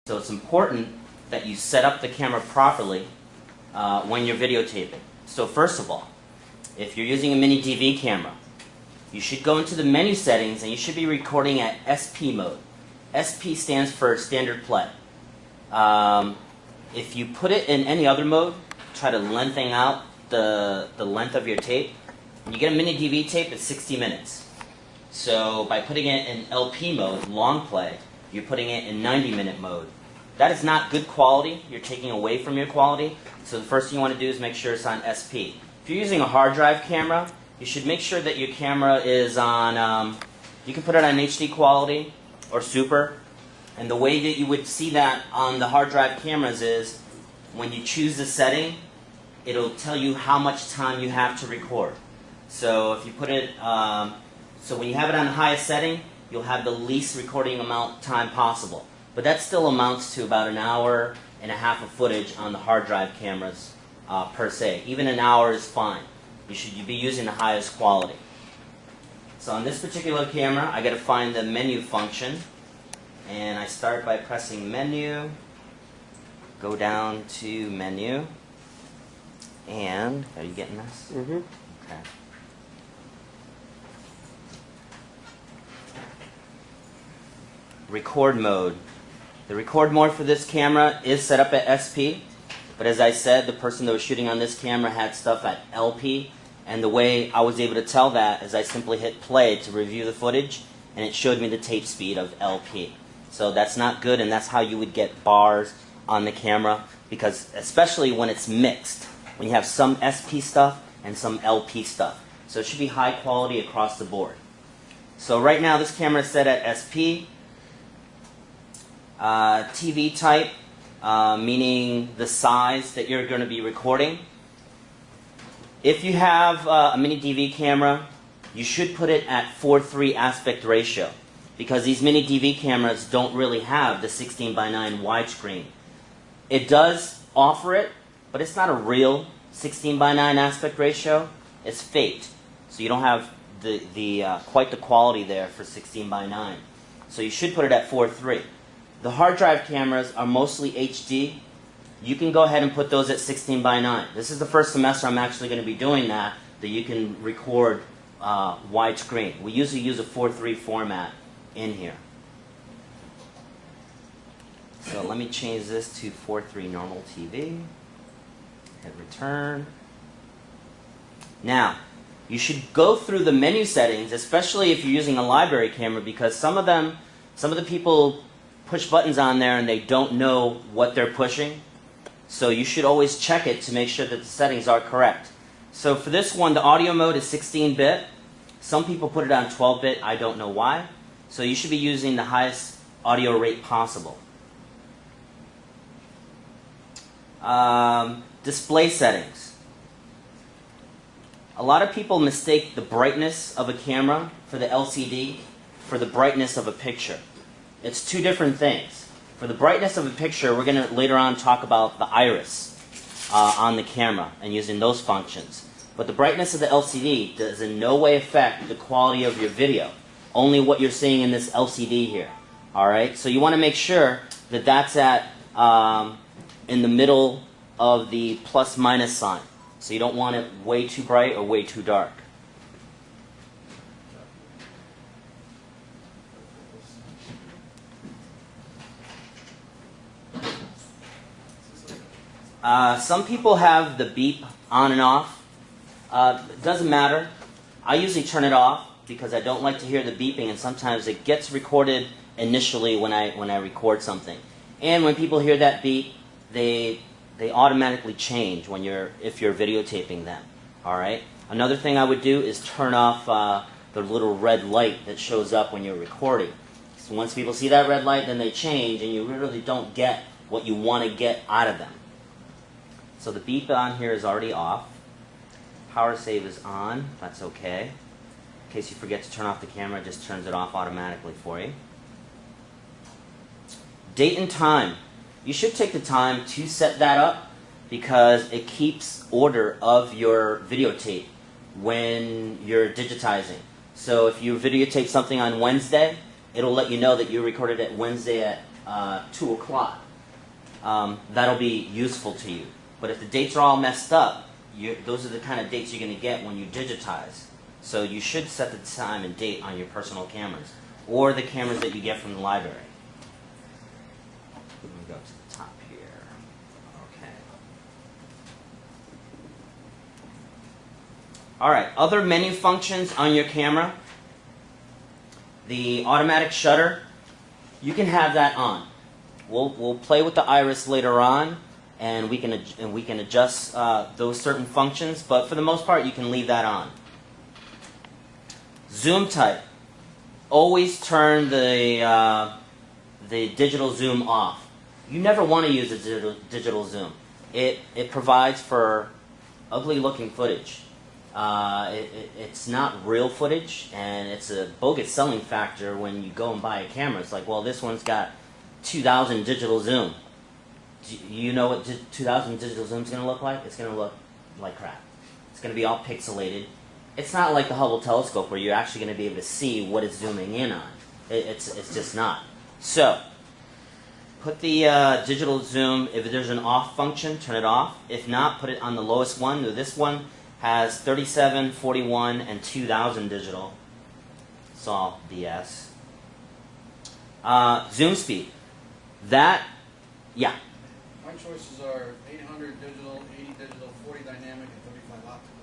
So it's important that you set up the camera properly when you're videotaping. So first of all, if you're using a mini DV camera, you should go into the menu settings and you should be recording at SP mode. SP stands for standard play. If you put it in any other mode, try to lengthen out the length of your tape. When you get a mini DV tape, it's 60 minutes. So by putting it in LP mode, long play, you're putting it in 90-minute mode. That is not good quality. You're taking away from your quality. So the first thing you want to do is make sure it's on SP. If you're using a hard drive camera, you should make sure that your camera is on, you can put it on HD quality or super. And the way that you would see that on the hard drive cameras is when you choose the setting, it'll tell you how much time you have to record. So if you put it, so when you have it on the highest setting, you'll have the least recording amount time possible. But that still amounts to about an hour and a half of footage on the hard drive cameras per se. Even an hour is fine. You should be using the highest quality. So on this particular camera, I got to find the menu function. And I start by pressing menu, go down to menu, and are you getting this? Mm-hmm. Okay. Record mode. The record mode for this camera is set up at SP, but as I said, the person that was shooting on this camera had stuff at LP, and the way I was able to tell that is I simply hit play to review the footage, and it showed me the tape speed of LP. So that's not good, and that's how you would get bars on the camera, because especially when it's mixed, when you have some SP stuff and some LP stuff. So it should be high quality across the board. So right now this camera is set at SP. TV type, meaning the size that you're going to be recording. If you have a mini DV camera, you should put it at 4:3 aspect ratio, because these mini DV cameras don't really have the 16:9 widescreen. It does offer it, but it's not a real 16:9 aspect ratio. It's faked, so you don't have quite the quality there for 16:9. So you should put it at 4:3. The hard drive cameras are mostly HD. You can go ahead and put those at 16:9. This is the first semester I'm actually going to be doing that you can record widescreen. We usually use a 4:3 format in here. So let me change this to 4:3 normal TV. Hit return. Now, you should go through the menu settings, especially if you're using a library camera, because some of the people push buttons on there and they don't know what they're pushing. So you should always check it to make sure that the settings are correct. So for this one, the audio mode is 16-bit. Some people put it on 12-bit. I don't know why. So you should be using the highest audio rate possible. Display settings. A lot of people mistake the brightness of a camera for the LCD for the brightness of a picture. It's two different things. For the brightness of a picture, we're going to later on talk about the iris on the camera and using those functions. But the brightness of the LCD does in no way affect the quality of your video. Only what you're seeing in this LCD here. Alright? So you want to make sure that that's at in the middle of the plus-minus sign. So you don't want it way too bright or way too dark. Some people have the beep on and off. It doesn't matter. I usually turn it off because I don't like to hear the beeping, and sometimes it gets recorded initially when I record something. And when people hear that beep, they automatically change if you're videotaping them. All right. Another thing I would do is turn off the little red light that shows up when you're recording. So once people see that red light, then they change, and you really don't get what you want to get out of them. So the beep on here is already off. Power save is on. That's okay. In case you forget to turn off the camera, it just turns it off automatically for you. Date and time. You should take the time to set that up because it keeps order of your videotape when you're digitizing. So if you videotape something on Wednesday, it'll let you know that you recorded it Wednesday at 2 o'clock. That'll be useful to you. But if the dates are all messed up, those are the kind of dates you're going to get when you digitize. So you should set the time and date on your personal cameras or the cameras that you get from the library. Let me go to the top here. Okay. All right, other menu functions on your camera. The automatic shutter, you can have that on. We'll play with the iris later on, and we can adjust those certain functions. But for the most part, you can leave that on. Zoom type, always turn the digital zoom off. You never want to use a digital zoom. It provides for ugly-looking footage. It's not real footage, and it's a bogus selling factor when you go and buy a camera. It's like, well, this one's got 2000 digital zoom. Do you know what 2000 digital zoom is going to look like? It's going to look like crap. It's going to be all pixelated. It's not like the Hubble telescope where you're actually going to be able to see what it's zooming in on. It's just not. So, put the digital zoom, if there's an off function, turn it off. If not, put it on the lowest one. This one has 37, 41, and 2000 digital. It's all BS. Zoom speed. Yeah. My choices are 800 digital, 80 digital, 40 dynamic, and 35 optical.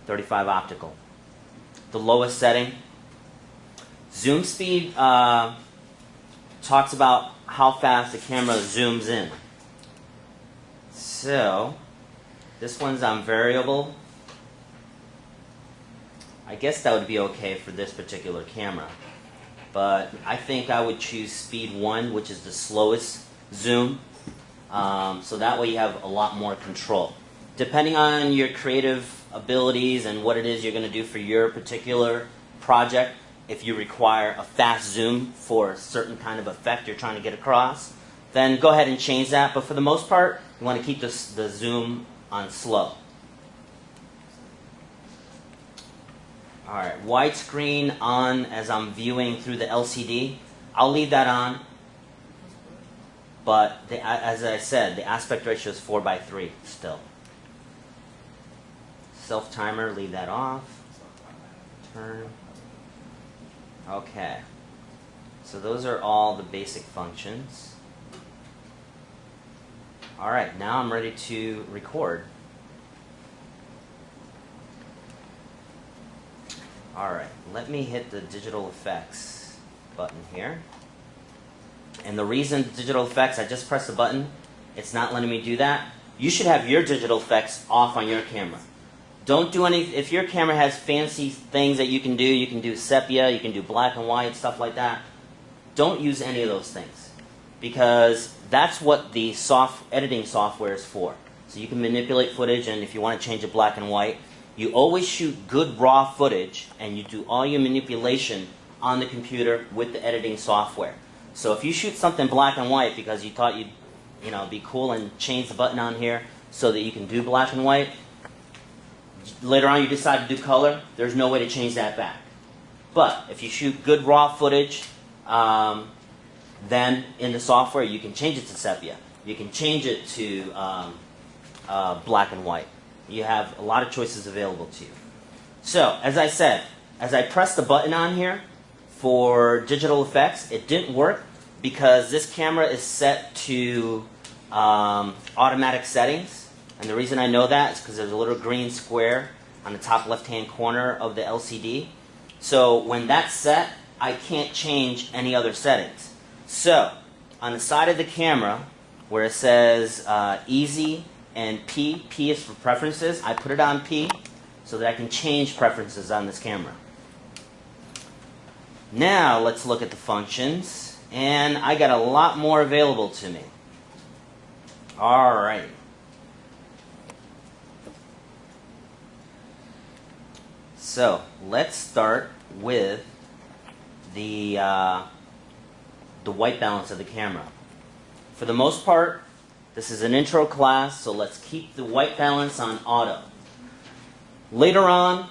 35 optical. The lowest setting. Zoom speed talks about how fast the camera zooms in. So, this one's on variable. I guess that would be okay for this particular camera. But I think I would choose speed 1, which is the slowest zoom. So that way you have a lot more control. Depending on your creative abilities and what it is you're going to do for your particular project, if you require a fast zoom for a certain kind of effect you're trying to get across, then go ahead and change that. But for the most part, you want to keep the zoom on slow. Alright, widescreen on as I'm viewing through the LCD. I'll leave that on. But as I said, the aspect ratio is 4:3 still. Self-timer, leave that off. Turn. Okay. So those are all the basic functions. Alright, now I'm ready to record. Alright, let me hit the digital effects button here. And the reason digital effects, I just pressed the button, it's not letting me do that. You should have your digital effects off on your camera. Don't do any, if your camera has fancy things that you can do sepia, you can do black and white, stuff like that. Don't use any of those things. Because that's what the editing software is for. So you can manipulate footage, and if you want to change it black and white, you always shoot good raw footage, and you do all your manipulation on the computer with the editing software. So if you shoot something black and white because you thought you'd be cool and change the button on here so that you can do black and white, later on you decide to do color, there's no way to change that back. But if you shoot good raw footage, then in the software you can change it to sepia. You can change it to black and white. You have a lot of choices available to you. So, as I said, as I press the button on here for digital effects, it didn't work because this camera is set to automatic settings. And the reason I know that is because there's a little green square on the top left-hand corner of the LCD. So when that's set, I can't change any other settings. So, on the side of the camera, where it says Easy and P is for preferences, I put it on P so that I can change preferences on this camera. Now let's look at the functions, and I got a lot more available to me. Alright. So let's start with the white balance of the camera. For the most part, this is an intro class, so let's keep the white balance on auto. Later on,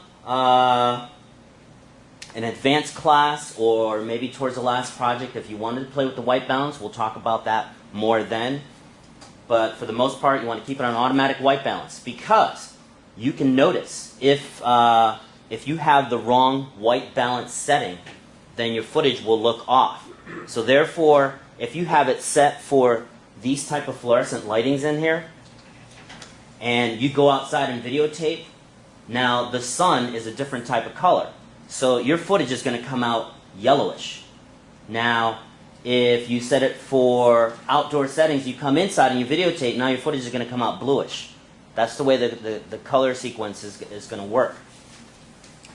an advanced class or maybe towards the last project, if you wanted to play with the white balance, we'll talk about that more then. But for the most part, you want to keep it on automatic white balance, because you can notice if you have the wrong white balance setting, then your footage will look off. So therefore, if you have it set for these type of fluorescent lightings in here, and you go outside and videotape, now the sun is a different type of color. So your footage is going to come out yellowish. Now, if you set it for outdoor settings, you come inside and you videotape, now your footage is going to come out bluish. That's the way the color sequence is going to work.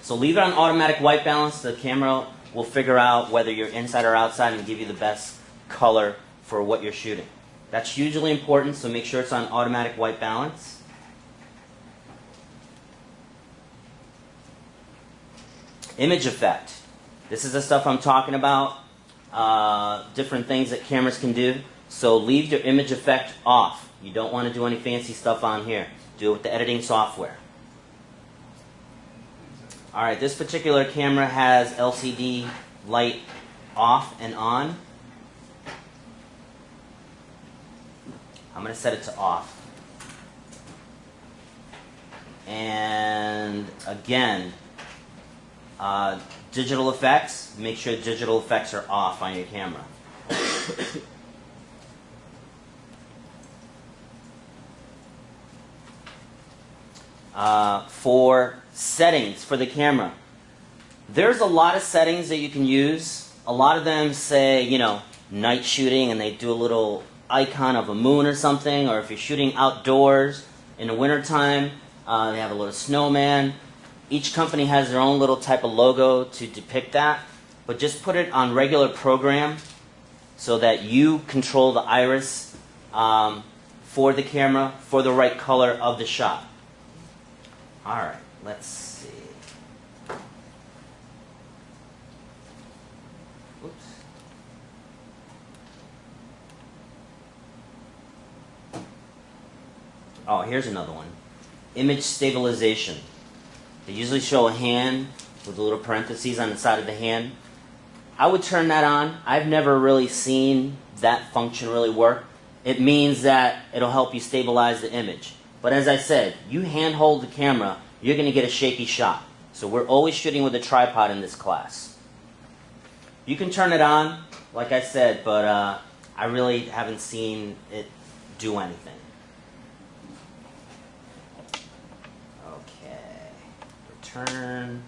So leave it on automatic white balance. The camera will figure out whether you're inside or outside and give you the best color for what you're shooting. That's hugely important, so make sure it's on automatic white balance. Image effect. This is the stuff I'm talking about. Different things that cameras can do. So leave your image effect off. You don't want to do any fancy stuff on here. Do it with the editing software. Alright, this particular camera has LCD light off and on. I'm going to set it to off. And again, digital effects, make sure digital effects are off on your camera. For settings for the camera, there's a lot of settings that you can use. A lot of them say, you know, night shooting, and they do a little icon of a moon or something, or if you're shooting outdoors in the wintertime, they have a little snowman. Each company has their own little type of logo to depict that, but just put it on regular program so that you control the iris for the camera for the right color of the shot. Alright, let's see. Oops. Oh, here's another one. Image stabilization. They usually show a hand with a little parentheses on the side of the hand. I would turn that on. I've never really seen that function really work. It means that it'll help you stabilize the image. But as I said, you handhold the camera, you're going to get a shaky shot. So we're always shooting with a tripod in this class. You can turn it on, like I said, but I really haven't seen it do anything. Turn.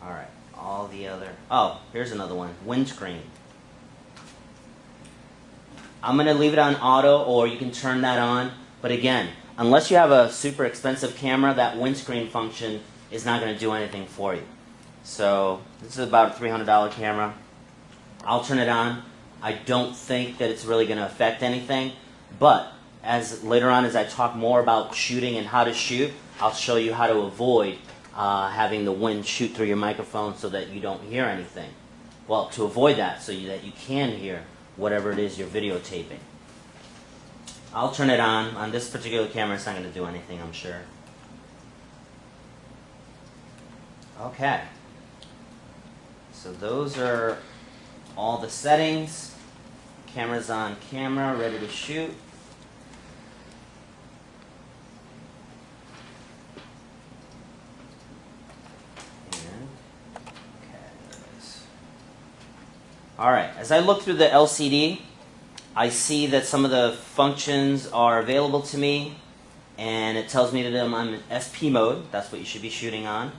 Alright, all the other. Oh, here's another one. Windscreen. I'm going to leave it on auto, or you can turn that on. But again, unless you have a super expensive camera, that windscreen function is not going to do anything for you. So, this is about a $300 camera. I'll turn it on. I don't think that it's really going to affect anything. But, as later on as I talk more about shooting and how to shoot, I'll show you how to avoid having the wind shoot through your microphone so that you don't hear anything. Well, to avoid that, so that you can hear whatever it is you're videotaping. I'll turn it on. On this particular camera, it's not going to do anything, I'm sure. Okay. So those are all the settings. Camera's on camera, ready to shoot. Alright, as I look through the LCD, I see that some of the functions are available to me, and it tells me that I'm in SP mode. That's what you should be shooting on.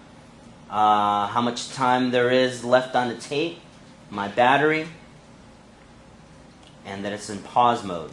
How much time there is left on the tape, my battery, and that it's in pause mode.